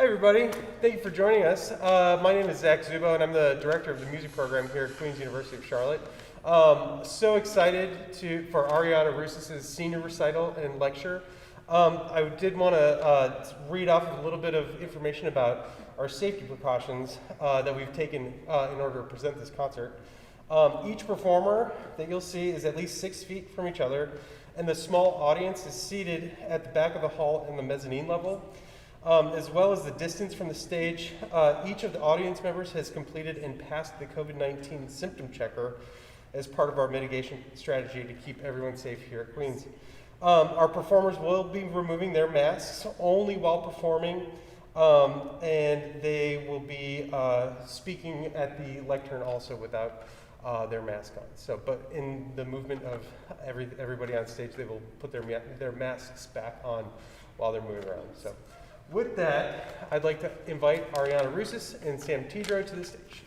Hi everybody, thank you for joining us. My name is Zach Zubo and I'm the director of the music program here at Queen's University of Charlotte. So excited for Arianna Roussis' senior recital and lecture. I did want to read off a little bit of information about our safety precautions that we've taken in order to present this concert. Each performer that you'll see is at least 6 feet from each other, and the small audience is seated at the back of the hall in the mezzanine level. As well as the distance from the stage, each of the audience members has completed and passed the COVID-19 symptom checker as part of our mitigation strategy to keep everyone safe here at Queens. Our performers will be removing their masks only while performing, and they will be speaking at the lectern also without their mask on. So, but in the movement of everybody on stage, they will put their masks back on while they're moving around. So. With that, I'd like to invite Arianna Roussis and Sam Tidro to the stage.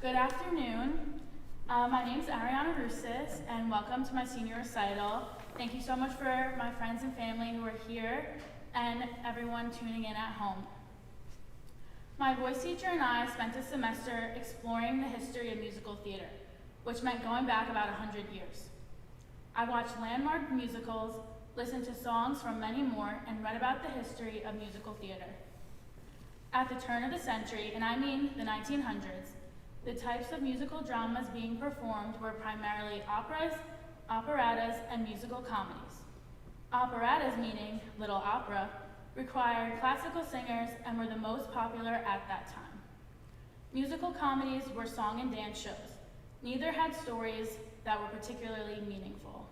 Good afternoon. My name is Arianna Roussis, and welcome to my senior recital. Thank you so much for my friends and family who are here, and everyone tuning in at home. My voice teacher and I spent a semester exploring the history of musical theater, which meant going back about 100 years. I watched landmark musicals, listened to songs from many more, and read about the history of musical theater. At the turn of the century, and I mean the 1900s, the types of musical dramas being performed were primarily operas, operettas, and musical comedies. Operettas, meaning little opera, required classical singers and were the most popular at that time. Musical comedies were song and dance shows. Neither had stories that were particularly meaningful.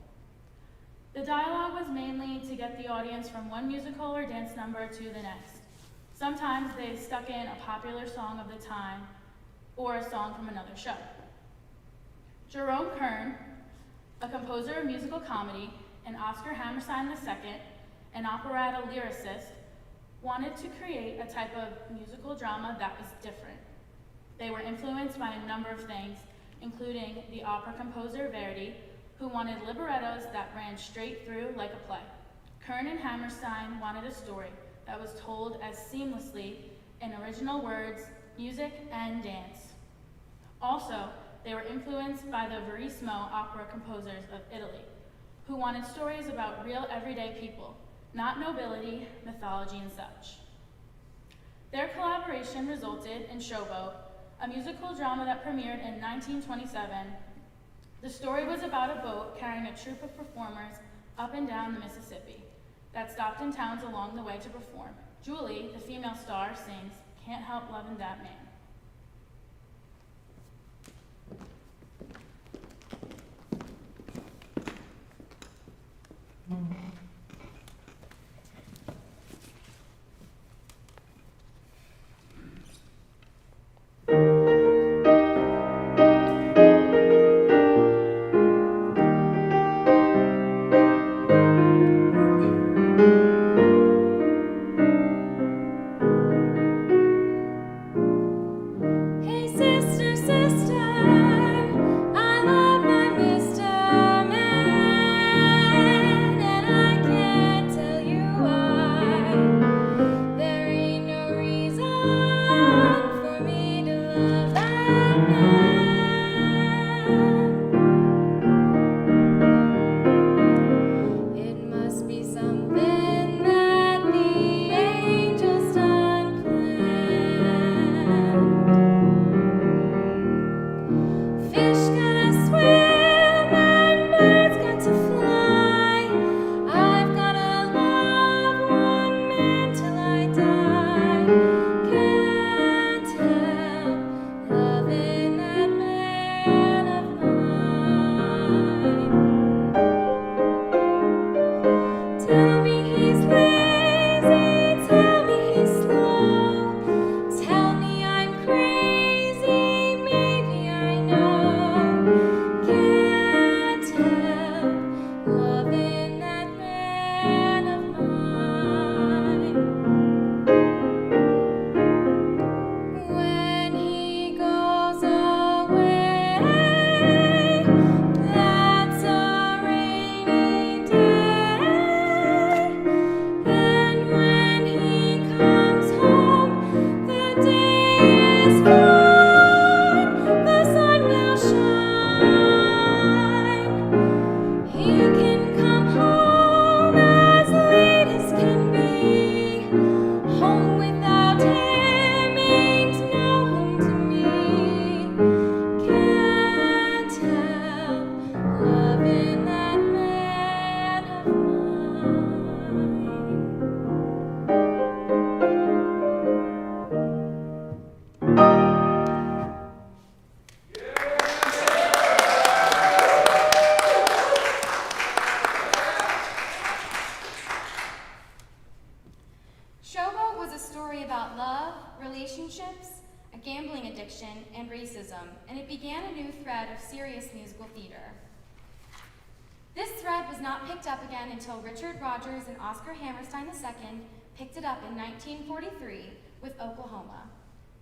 The dialogue was mainly to get the audience from one musical or dance number to the next. Sometimes they stuck in a popular song of the time or a song from another show. Jerome Kern, a composer of musical comedy, and Oscar Hammerstein II, an operetta lyricist, wanted to create a type of musical drama that was different. They were influenced by a number of things, including the opera composer Verdi, who wanted librettos that ran straight through like a play. Kern and Hammerstein wanted a story that was told as seamlessly in original words, music, and dance. Also, they were influenced by the Verissimo opera composers of Italy, who wanted stories about real everyday people, not nobility, mythology, and such. Their collaboration resulted in Showboat, a musical drama that premiered in 1927. The story was about a boat carrying a troupe of performers up and down the Mississippi that stopped in towns along the way to perform. Julie, the female star, sings, "Can't Help Lovin' That Man." began a new thread of serious musical theater. This thread was not picked up again until Richard Rodgers and Oscar Hammerstein II picked it up in 1943 with Oklahoma.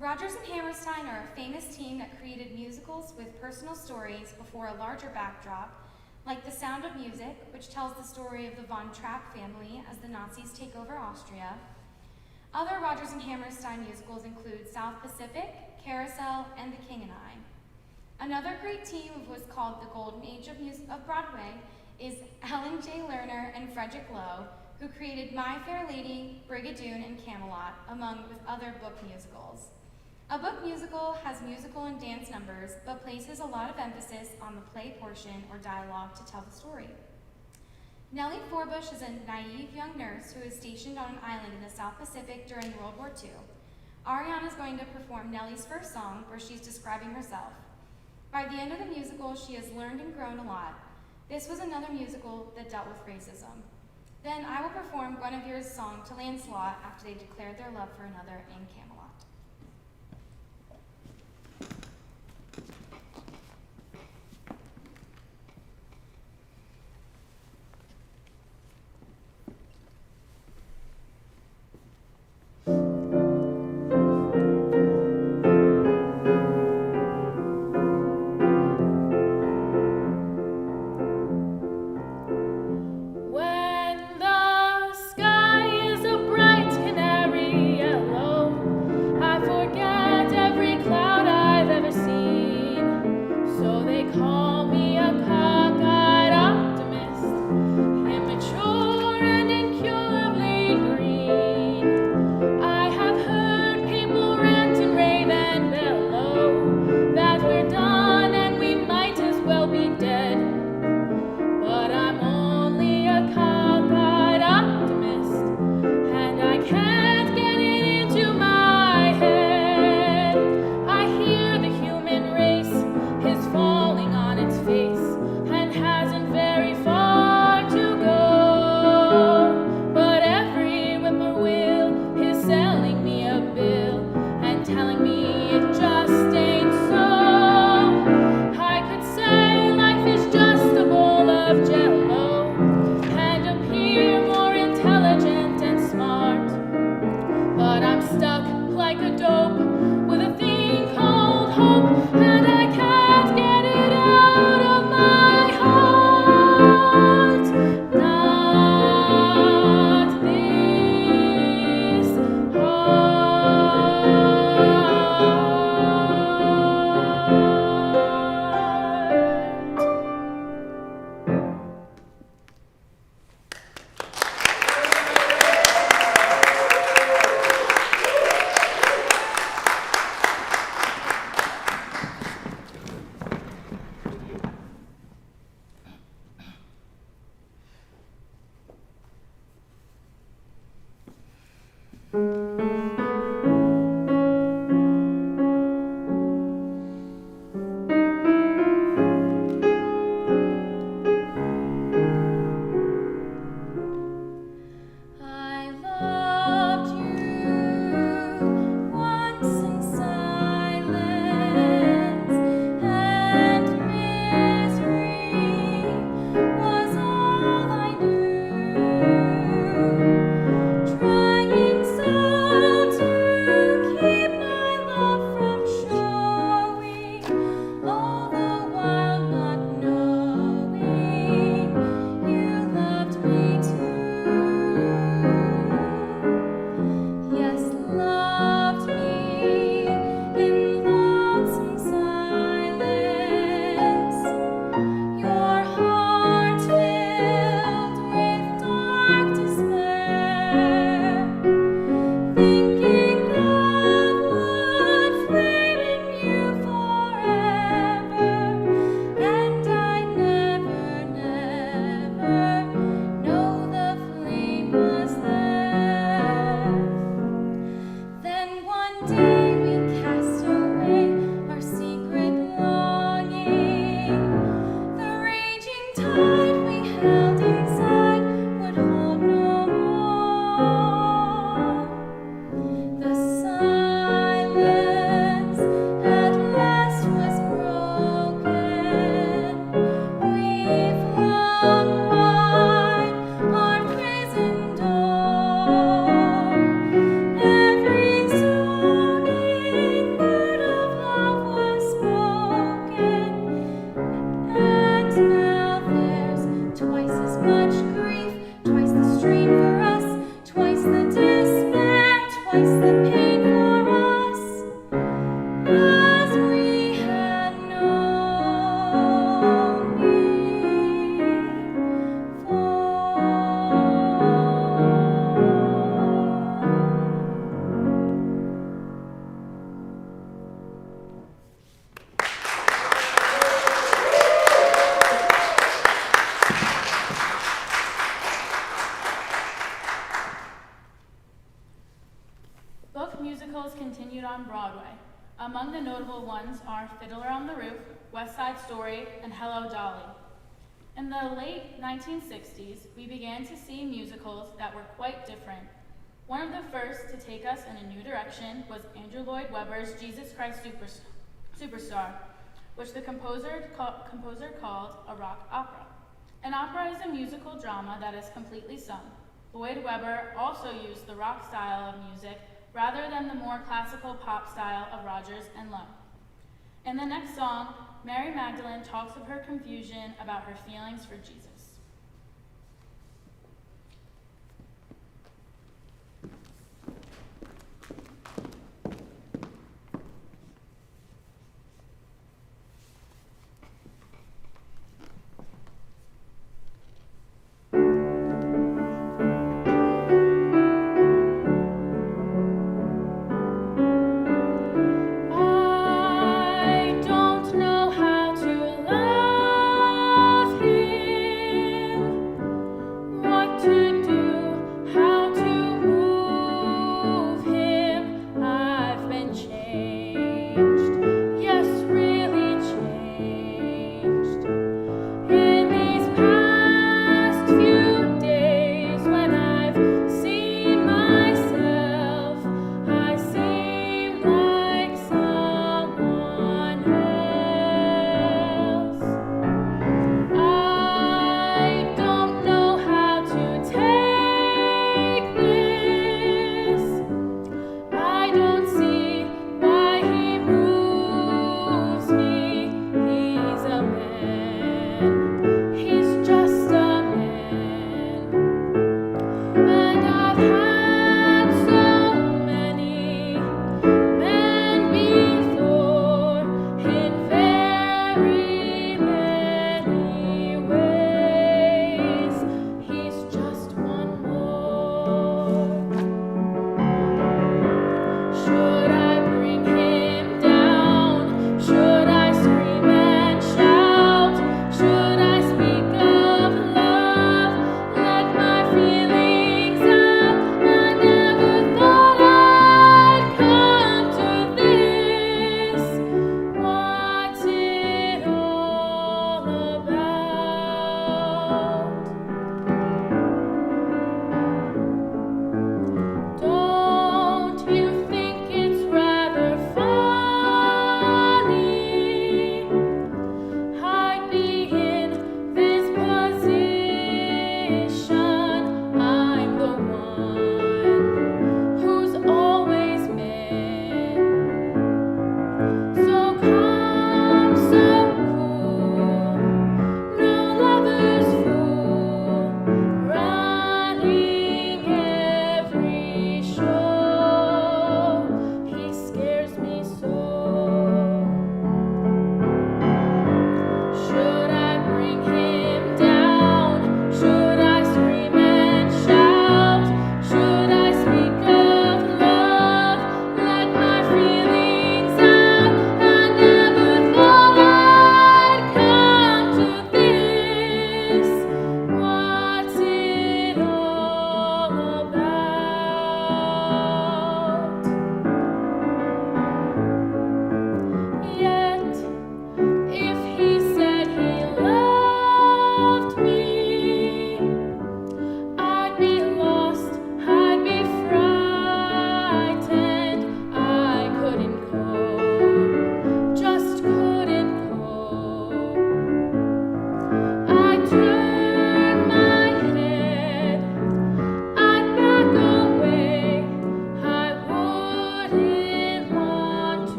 Rodgers and Hammerstein are a famous team that created musicals with personal stories before a larger backdrop, like The Sound of Music, which tells the story of the von Trapp family as the Nazis take over Austria. Other Rodgers and Hammerstein musicals include South Pacific, Carousel, and The King and I. Another great team of what's called the Golden Age of Broadway is Ellen J. Lerner and Frederick Loewe, who created My Fair Lady, Brigadoon, and Camelot, among with other book musicals. A book musical has musical and dance numbers, but places a lot of emphasis on the play portion or dialogue to tell the story. Nellie Forbush is a naive young nurse who is stationed on an island in the South Pacific during World War II. Arianna is going to perform Nellie's first song, where she's describing herself. By the end of the musical, she has learned and grown a lot. This was another musical that dealt with racism. Then I will perform Guinevere's song to Lancelot after they declared their love for another in Camelot. When the sky is a bright canary yellow, on Broadway. Among the notable ones are Fiddler on the Roof, West Side Story, and Hello, Dolly. In the late 1960s, we began to see musicals that were quite different. One of the first to take us in a new direction was Andrew Lloyd Webber's Jesus Christ Superstar, which the composer called a rock opera. An opera is a musical drama that is completely sung. Lloyd Webber also used the rock style of music rather than the more classical pop style of Rodgers and Loewe. In the next song, Mary Magdalene talks of her confusion about her feelings for Jesus.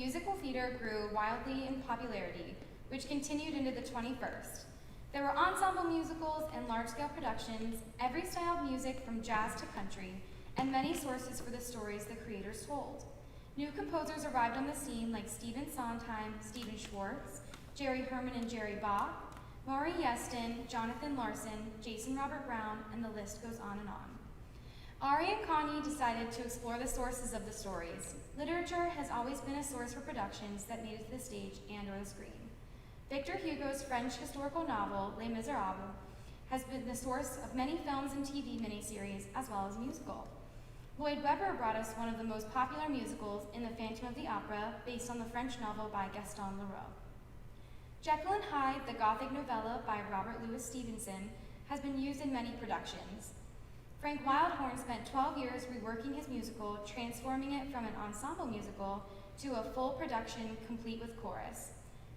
musical theater grew wildly in popularity, which continued into the 21st. There were ensemble musicals and large-scale productions, every style of music from jazz to country, and many sources for the stories the creators told. New composers arrived on the scene like Stephen Sondheim, Stephen Schwartz, Jerry Herman and Jerry Bach, Maury Yeston, Jonathan Larson, Jason Robert Brown, and the list goes on and on. Ari and Connie decided to explore the sources of the stories. Literature has always been a source for productions that made it to the stage and or the screen. Victor Hugo's French historical novel, Les Miserables, has been the source of many films and TV miniseries, as well as musical. Lloyd Webber brought us one of the most popular musicals in The Phantom of the Opera, based on the French novel by Gaston Leroux. Jekyll and Hyde, the Gothic novella by Robert Louis Stevenson, has been used in many productions. Frank Wildhorn spent 12 years reworking his musical, transforming it from an ensemble musical to a full production complete with chorus.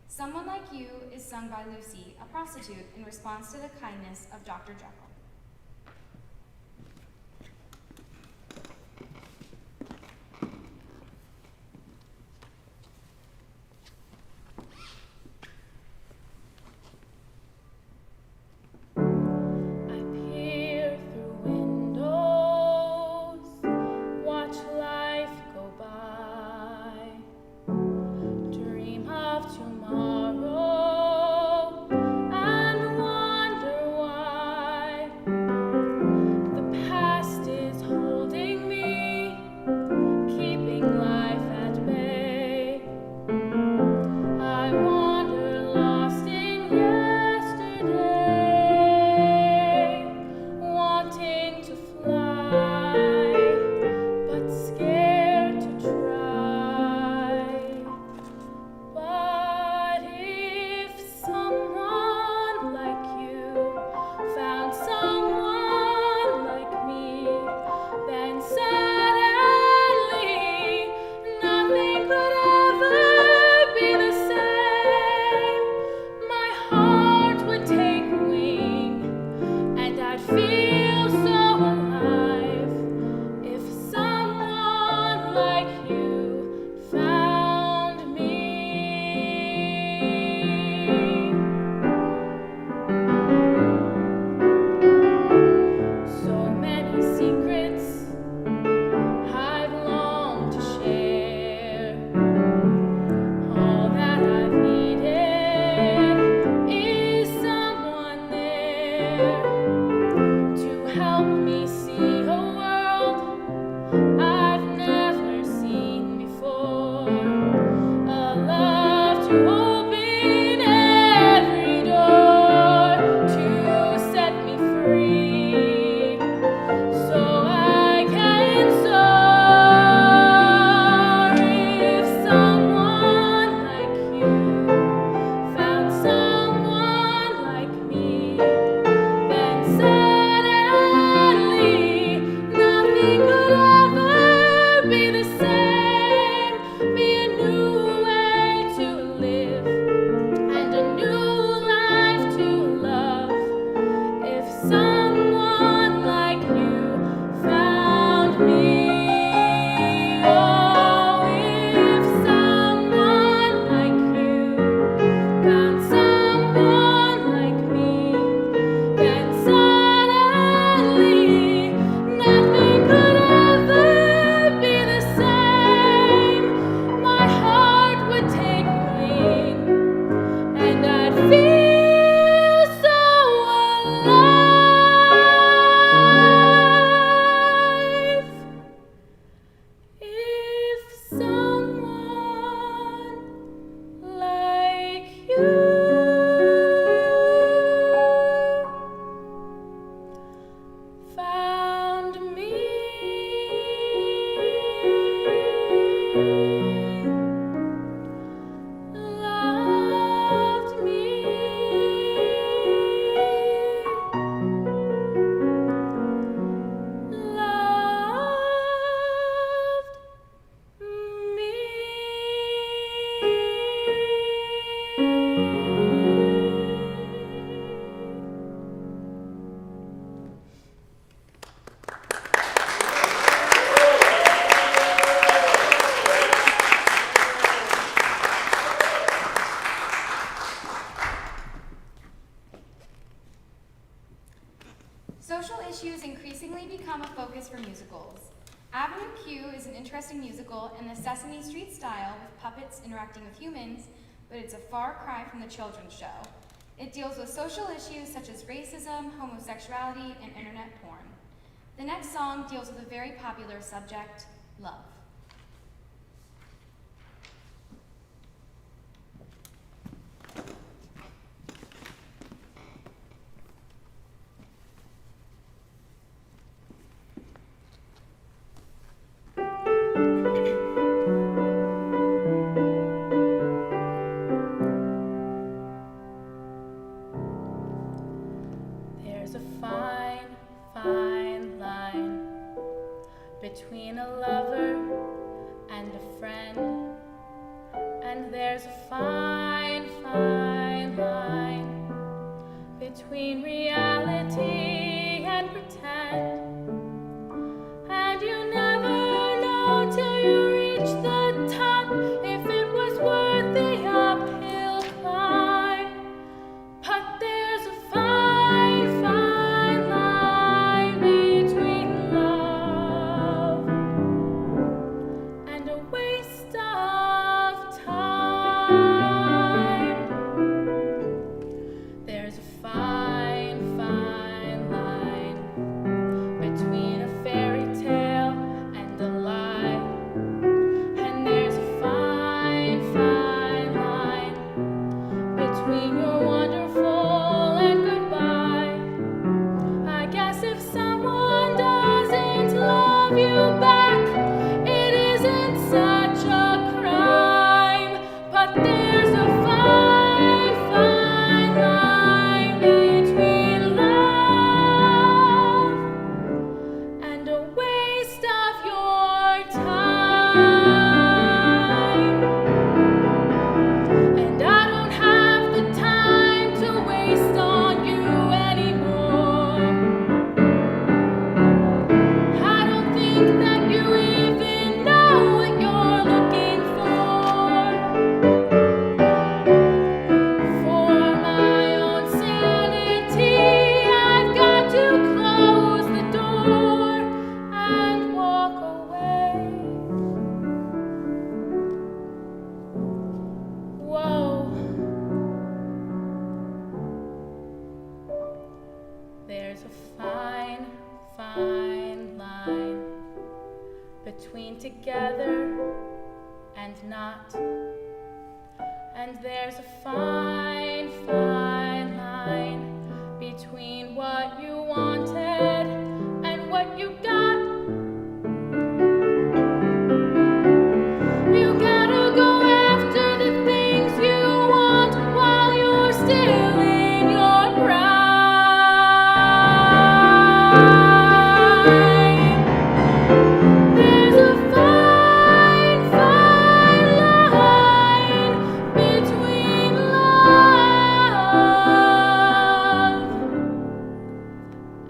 Someone Like You is sung by Lucy, a prostitute, in response to the kindness of Dr. Jekyll. Tomorrow and wonder why increasingly become a focus for musicals. Avenue Q is an interesting musical in the Sesame Street style with puppets interacting with humans, but it's a far cry from the children's show. It deals with social issues such as racism, homosexuality, and internet porn. The next song deals with a very popular subject, love. There's a fine, fine line between a lover and a friend. And there's a fine, fine line between reality and pretend. And you never know till you reach the top if it was worth the uphill climb. But there's a fine, fine line between love and a waste of time. There's a fine, fine line between a fairy tale and a lie. And there's a fine, fine line between your wonderful and goodbye. I guess if someone doesn't love you back, it isn't such a crime. But there's a fine, fine line between love and a waste of your time. And I don't have the time to waste on you anymore. I don't think that you even know what you're looking for. For my own sanity, I've got to close the door and walk away. Whoa. There's a fine, fine line between together and not. And there's a fine, fine line between what you wanted and what you got. You gotta go after the things you want while you're still in your prime. There's a fine, fine line between love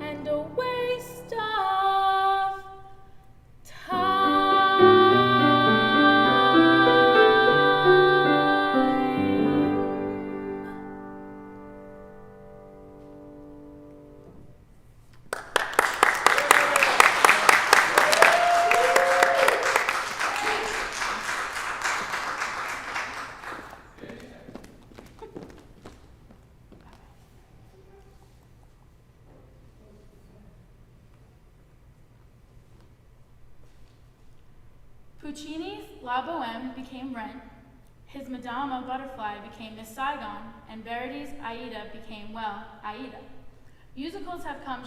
and a waste of time. Puccini's La Boheme became Rent, his Madama Butterfly became Miss Saigon, and Verdi's Aida became, well, Aida. Musicals have come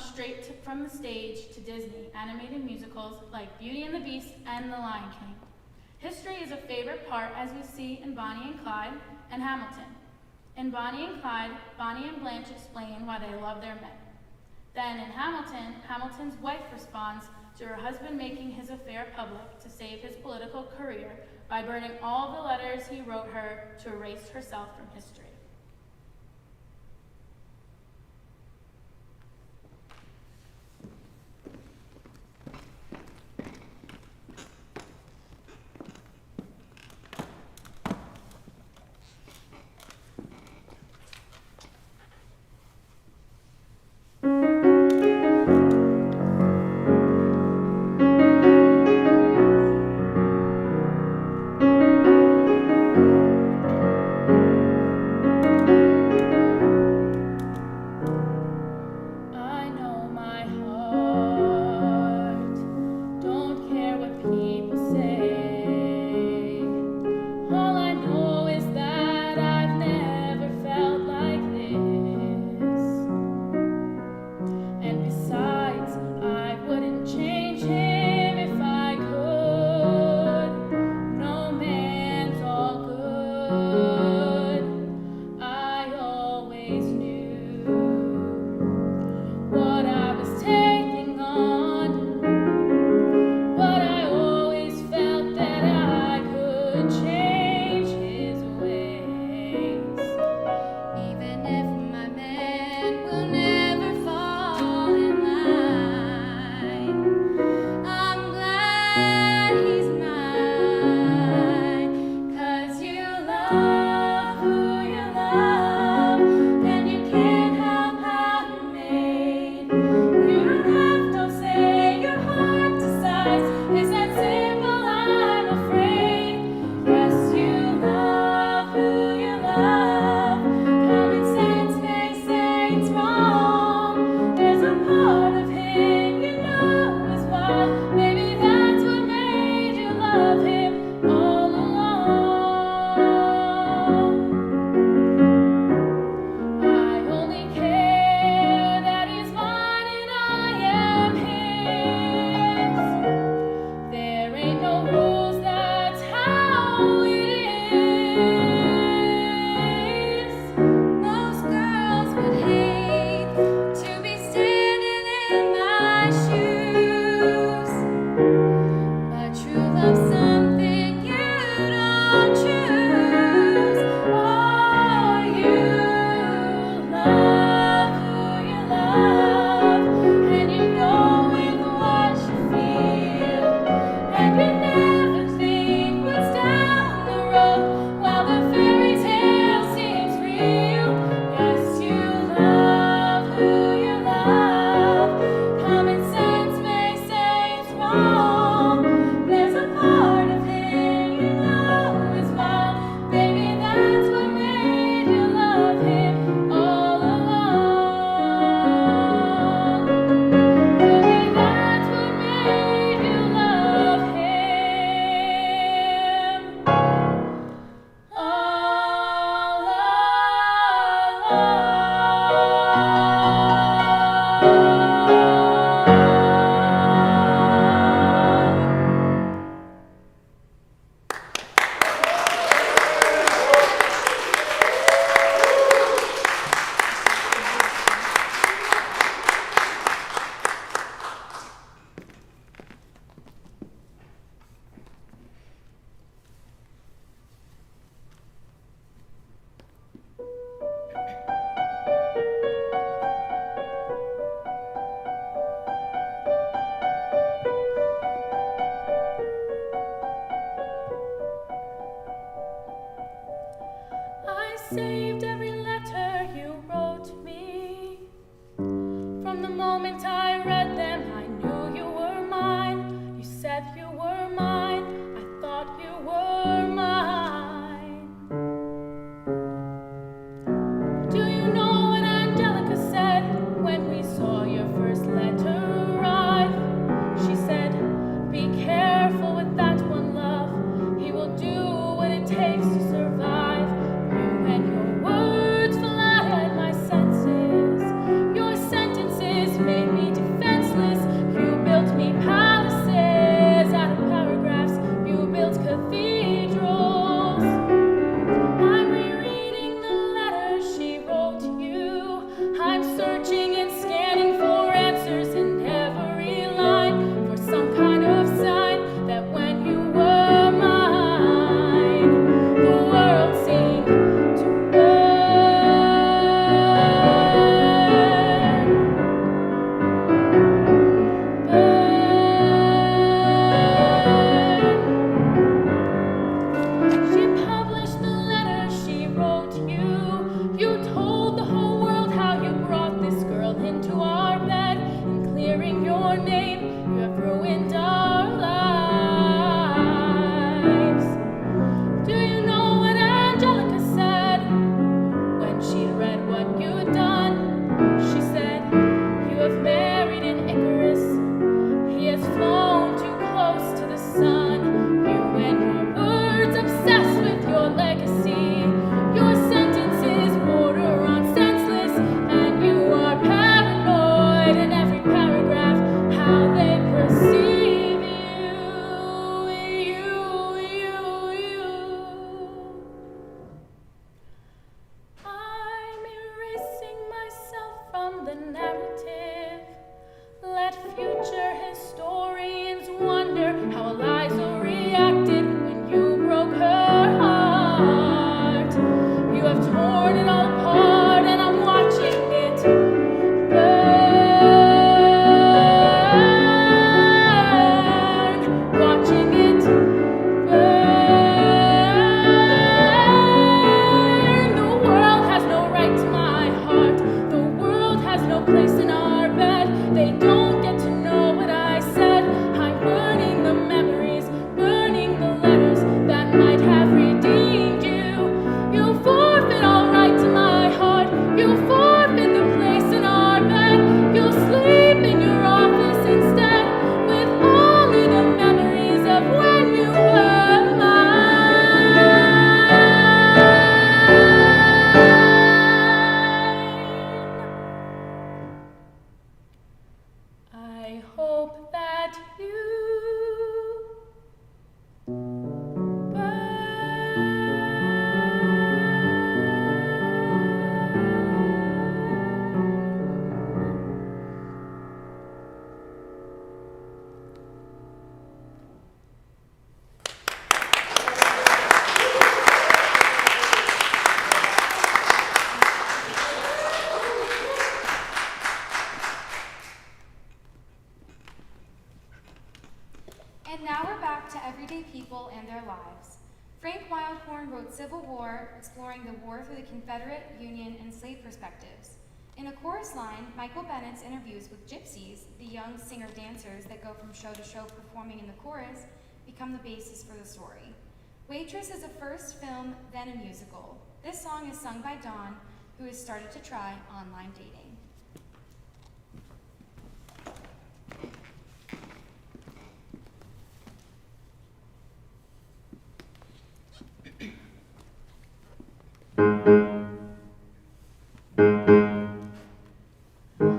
from the stage to Disney, animated musicals like Beauty and the Beast and The Lion King. History is a favorite part, as we see in Bonnie and Clyde and Hamilton. In Bonnie and Clyde, Bonnie and Blanche explain why they love their men. Then in Hamilton, Hamilton's wife responds to her husband making his affair public to save his political career by burning all the letters he wrote her to erase herself from history. saved every letter you wrote me. From the moment I read them, I knew you were mine. You said you were mine. I thought you were mine. Do you know what Angelica said when we saw your first letter arrive? She said, be careful with that one, love. He will do what it takes to survive. You and your words flattered my senses. Your sentences made me defenseless. You built me palaces out of paragraphs. You built cathedrals. I'm rereading the letters she wrote you. I'm searching and scanning for answers in every line, for some kind of sign that when you were mine, the world seemed to burn. She published the letters she wrote you. You told the whole world how you brought this girl into our bed, and clearing your name, you have ruined our lives. Do you know what Angelica said when she read what you'd done? She said, you have married an Icarus. He has flown too close to the sun. You and your words obsessed with your legacy. Your sentences border on senseless, and you are paranoid in every paragraph how they perceive you. I'm erasing myself from the narrative. Let future historians wonder how Eliza reacted when you broke her heart. You have torn it all apart, and I'm watching it burn. Watching it burn. The world has no right to my heart. The world has no place in our bed. They don't get to know what I said. I'm burning the memories, burning the letters that might have redeemed you. You forfeit all right to my heart. You forfeit the place in our bed. You'll sleep in your office instead, with only the memories of when you were mine. I hope that you And now we're back to everyday people and their lives. Frank Wildhorn wrote Civil War, exploring the war through the Confederate, Union, and slave perspectives. In a chorus line, Michael Bennett's interviews with gypsies, the young singer-dancers that go from show to show performing in the chorus, become the basis for the story. Waitress is a first film, then a musical. This song is sung by Dawn, who has started to try online dating.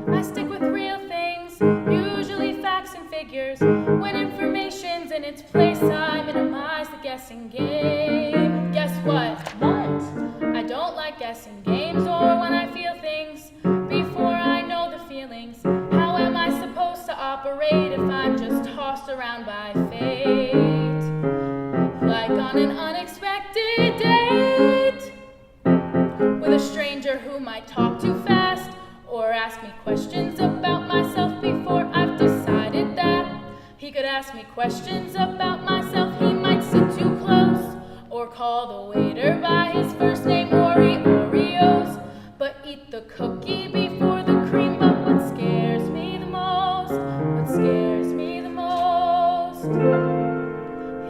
I stick with real things, usually facts and figures. When information's in its place, I minimize the guessing game. Guess what? What? I don't like guessing games, or when I feel things before I know the feelings. How am I supposed to operate if I'm just tossed around by fate? Like on an unexpected date with a stranger who might talk too fast, or ask me questions about myself before I've decided that. He could ask me questions about myself. He might sit too close, or call the waiter by his first name, Oreos, but eat the cookie before the cream. But what scares me the most, what scares me the most,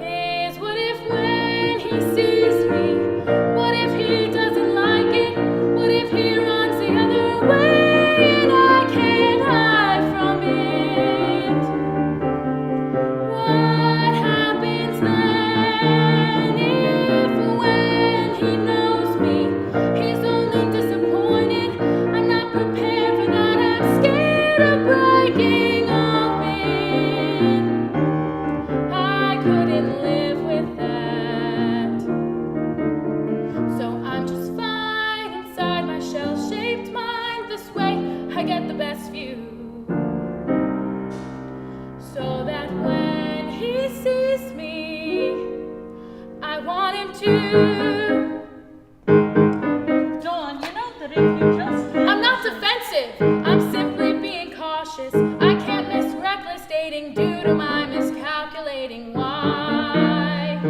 is what if when he sees me, what if he doesn't like it, what if he runs the other way and I can't hide from it? What happens then if when he knows me, he's only disappointed? I'm not prepared for that, I'm scared of breaking open. I couldn't live with that. So I'm just fine inside my shell-shaped mind. This way I get the best view, so that when he sees me, I want him to. Dawn, you know that if you just I'm not defensive, I'm simply being cautious. I can't miss reckless dating due to my miscalculating why.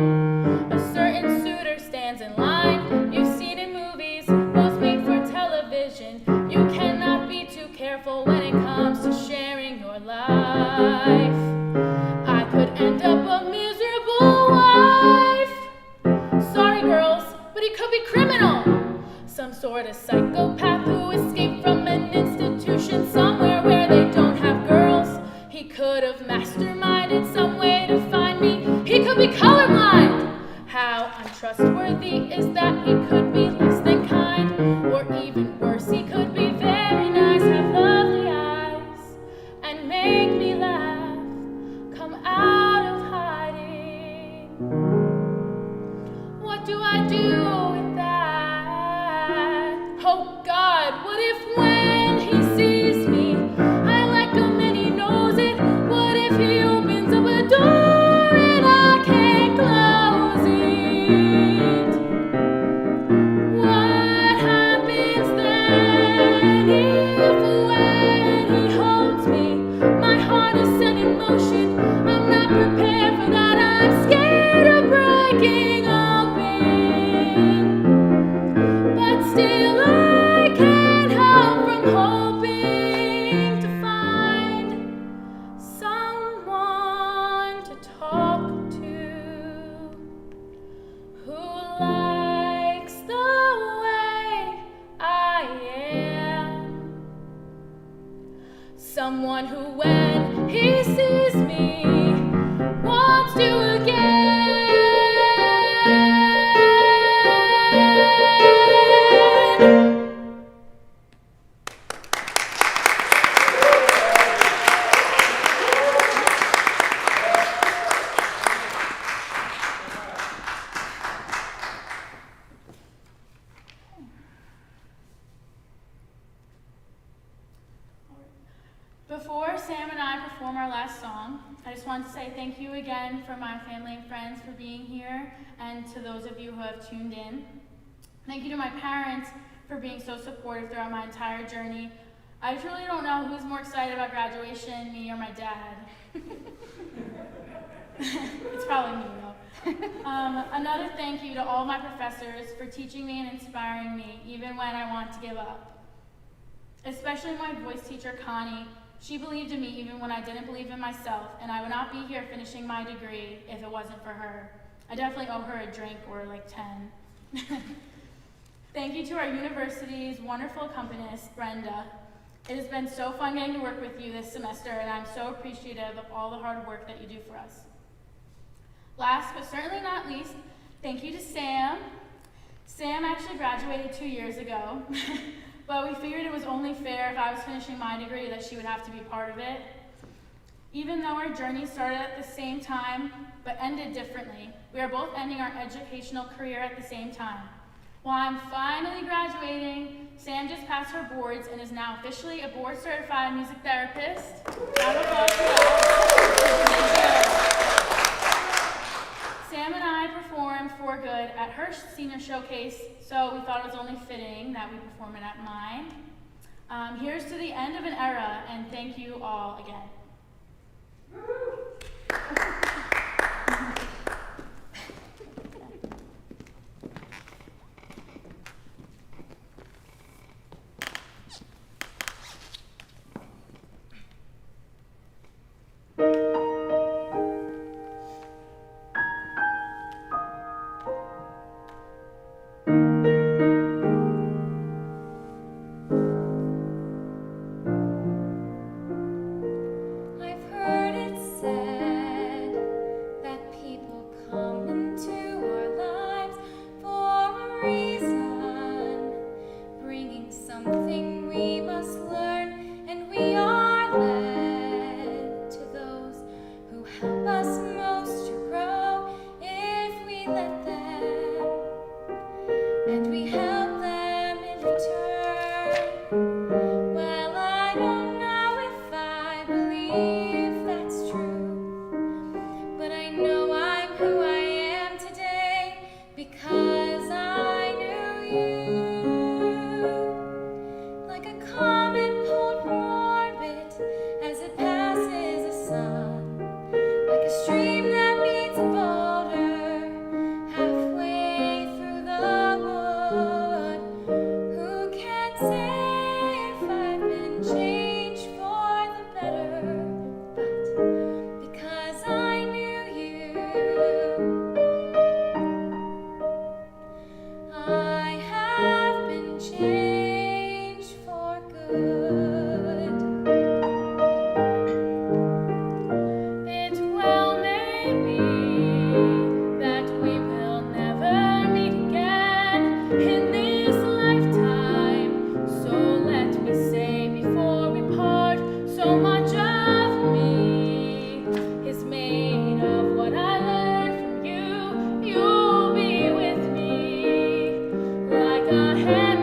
A certain suitor stands in line, you've seen in movies, most made for television. You cannot be too careful when it comes to sharing your life. I could end up a miserable wife. Sorry girls, but he could be criminal. Some sort of psychopath who escaped from an institution somewhere where they don't have girls. He could have masterminded some way to find me. He could be colorblind. How untrustworthy is that? He could be less than kind, or even worse, he could be very nice, have lovely eyes, and make me laugh, come out of hiding. What do I do with that? Oh God, what if when he sees me, I like him and he knows it? What if he opens up a door and I can't close it? What happens then if when he holds me, my heart is set in motion? I'm not prepared for that, I'm scared of breaking open. But still I can't help from hoping to find someone to talk to who likes the way I am. Someone who, when he sees me, wants to again. Before Sam and I perform our last song, I just want to say thank you again for my family and friends for being here, and to those of you who have tuned in. Thank you to my parents for being so supportive throughout my entire journey. I truly don't know who's more excited about graduation, me or my dad. It's probably me though. Another thank you to all my professors for teaching me and inspiring me, even when I want to give up. Especially my voice teacher, Connie. She believed in me even when I didn't believe in myself, and I would not be here finishing my degree if it wasn't for her. I definitely owe her a drink or like 10. Thank you to our university's wonderful accompanist, Brenda. It has been so fun getting to work with you this semester, and I'm so appreciative of all the hard work that you do for us. Last but certainly not least, thank you to Sam. Sam actually graduated 2 years ago, but we figured it was only fair if I was finishing my degree that she would have to be part of it. Even though our journey started at the same time, but ended differently, we are both ending our educational career at the same time. While I'm finally graduating, Sam just passed her boards and is now officially a board-certified music therapist. Round of applause for that. Sam and I performed for good at her senior showcase, so we thought it was only fitting that we perform it at mine. Here's to the end of an era, and thank you all again. reason, bringing something we must learn, and we are led to those who help us most to grow if we let them, and we help them in return. Well, I don't know if I believe that's true, but I know I'm who I am today because I knew you. Like a comet pulled from orbit as it passes the sun, like a stream that meets a boulder halfway through the wood. Who can say if I've been changed for the better? But because I knew you, I have been changed for good. It well may be that we will never meet again in this lifetime. So let me say before we part, so much of me is made of what I learned from you. You'll be with me like a hand